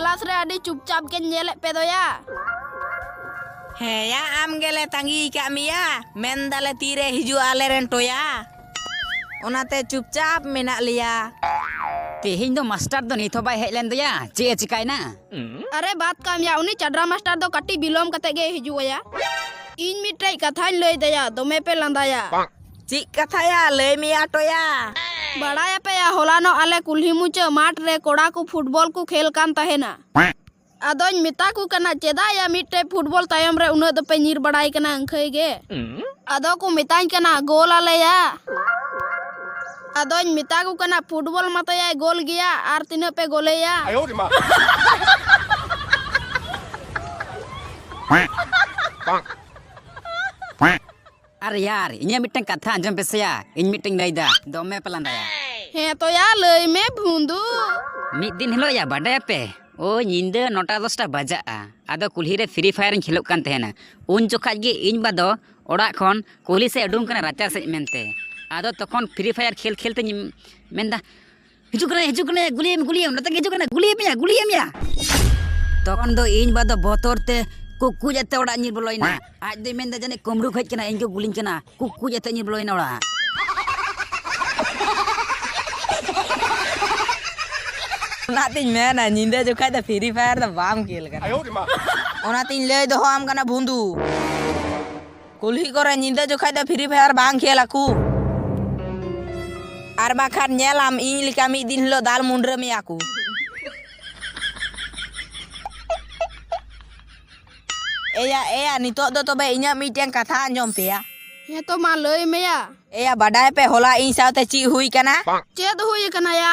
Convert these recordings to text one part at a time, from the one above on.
class रे आडी चुपचाप के नेले पे दोया हे या आम गेले तंगी का मिया मेंदाले तीरे हिजु आले रेन टोया ओनाते चुपचाप मेना लिया तेहिं दो मास्टर दो निथो बाय हेज लेन दोया चे चिकायना अरे बात काम या उनी चड्रा मास्टर दो कट्टी बिलोम कते गे हिजुया इन मिट्रे कथान लय दया दोमे पे लंदाया ची कथा या लय मिया टोया बड़ाया पे या होलानो आले कुल्ही मुचे माठ रे कोड़ा को फुटबॉल को खेल कान तहेना अदोñ मिता को कना चेदा या मिट्टे फुटबॉल तायम रे उन दो पे नीर बड़ाई कना अंखै गे अदो को मिताñ कना गोल आले या अदोñ मिता को कना फुटबॉल मत या गोल गया आर तीन पे गोले या अरे यार इन्या मिटन कथा अंजम पेसया इन मिटिंग लैदा दोमे पलांदाया हे तो या लय में भुंदु मिद दिन हिलो या बाडा पे ओ निंदा नोटा 10टा बजा आदो कुल्ही रे फ्री फायर खेलोक कान तहेना उन जोखा गे इन बादो ओड़ा खन कुल्ही से उडुंग कना राचा से मेनते आदो तखन फ्री फायर खेल खेलते मेनदा हिजु कना गुलियम नते हिजु कना गुलियम या तखन दो इन बादो बोतरते कुकु जाते ओड़ा निर बोलोइना आज दे मेनदा जाने कुमरू खज कना इनके गुलिन कना कुकु जाते निर बोलोइना ओड़ा नातिन मेना निंदा जोखा द फ्री फायर द बाम खेल कना ओनातिन लय दो हम कना भुंदु कुल्ही करे निंदा जोखा द फ्री फायर बांग खेल आकू आर बाखान नेलाम इन लिका मी दिन हिलो दाल मुंडरे में आकू एया नितो दो तबे इnya मीटिंग कथा अंजम पेया हे तो मा लय में या एया बाडाय पे होला इन साथे ची हुई कना चेद हुई कना या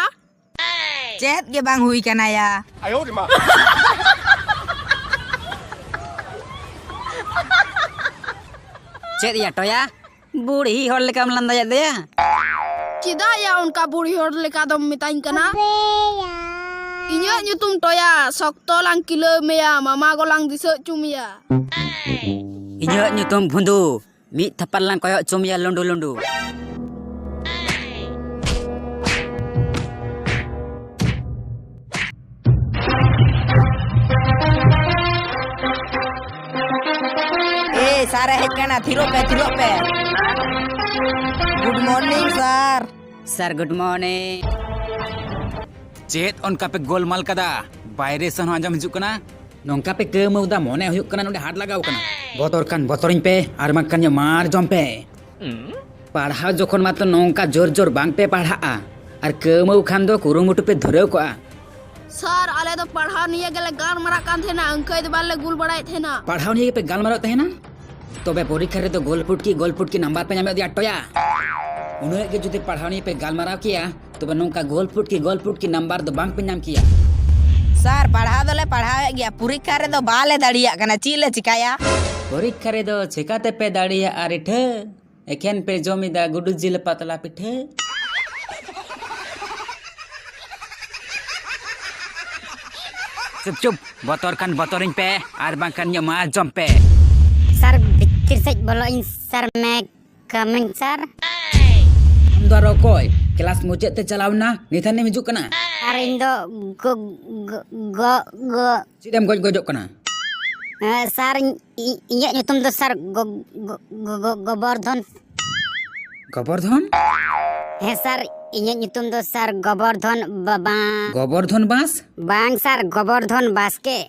चेत के बांग हुई कना या चेद या टोया बूढ़ी होड़ लेकाम लंदाया दया चिदा या उनका बूढ़ी होड़ लेका दम मिताñ कना इnya nyutum toya sokto lang kilo meya mama golang diso cumia inya nyutum bundu mi thapal lang koyok cumia lundu सारे हेज कना थिरो पे good morning sir good morning चेत उनका पे गोलमाल कदा बायरे सन आंजम हिजुक कना नोंका पे केमौदा मोने हुयुक कना नोडे हाथ लगाव कना बोतरिन पे आर माकन मार जम पे पढ़ा जखन मात्र नोंका जोर बांग पे पढ़ा आर केमौ खान दो कुरुमुटु पे धरेव को सर आले तो पढ़ा निये गेले गाल मरा कान थेना अंकै दे बाले गुल बड़ाई थेना पढ़ाव निये पे गाल मरा तहेना तबे परीक्षा रे तो गोलपुट की नंबर पे नामे दिया टोया उन्हें के जुदी पढ़ाव निये पे गाल मराव किया तबे नोंका गोलपुट की नंबर दो बांग पे नाम किया सर पढ़ा दोले पढ़ावे गया परीक्षा रे तो बाले दाड़िया कना चीले चिकाया परीक्षा रे दो चिकाते पे दाड़िया आरे ठ एखेन पे जमीदा गुडू जिल पतला पिठे चुप बतोरिन पे आर बांकन मा जम पे सर भितर से बोलो इन सर मैं कमिंग सर हम दरो कोई क्लास मुझे ते चलावना निथाने हिजुक कना अरे इन दो गो चिदम गोजो कना सर इया nyutum दो सर गोवर्धन है सर इया nyutum दो सर गोवर्धन बास बांग सर गोवर्धन बास के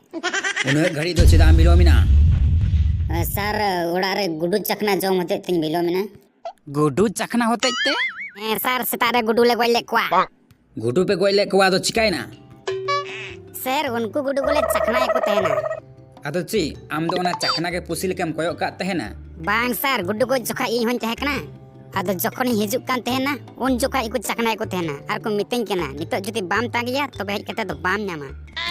उन्हें घड़ी दो चिदा मिलोमिना सर ओड़ा रे गुडू चखना जम होते तिन मिलोमिना गुडू चखना होते ते सर सेतारे गुडू ले गोइले क्वा गुडू पे गोइले क्वा तो चिकाइना सर उनको गुडू गोले चखना एको तहेना आदो ची आम दो ना चखना के पुसिल केम कोयो का तहेना बांग सर गुडू को जोखा इ होन तहे कना आदो जखन हिजुक कान तहेना उन जोखा इको चखना एको तहेना आर को मितें केना नितो जुदी बाम तागिया तबे हेज कते दो बाम न्यामा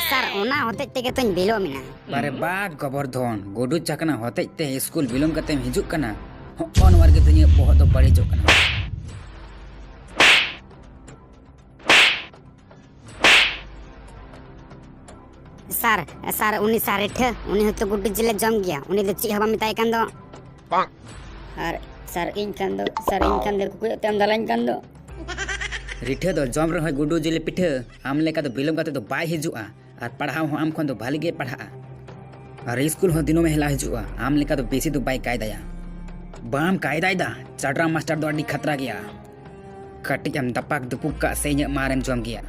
सर ओना होते तेगे तोन बिलोमिना बारे बा गोवर्धन गुडू चखना होते ते स्कूल बिलोम कते हिजुक कना होन वर्गे तनी बहुत बड़ी जो कना सर उनी सारे ठ उनी तो गुड्डू जिले जम गया उनी तो ची हवा मिताई कान दो और सर इन कान दो कुकु तम दलाइन कान दो रिठे दो जम रे गुड्डू जिले पिठे आम लेका तो बिलोम कते तो बाय हिजुआ और पढ़ाओ हो आम खन दो भाली गे पढ़ा और स्कूल हो दिनों में हेला हजुआ आम लेका तो बेसी तो बाई कायदाया बाम कायदायदा चड्रा मास्टर दो अड्डी खतरा गया कटिक हम दपाक दुपुक का से मारेम जोम गया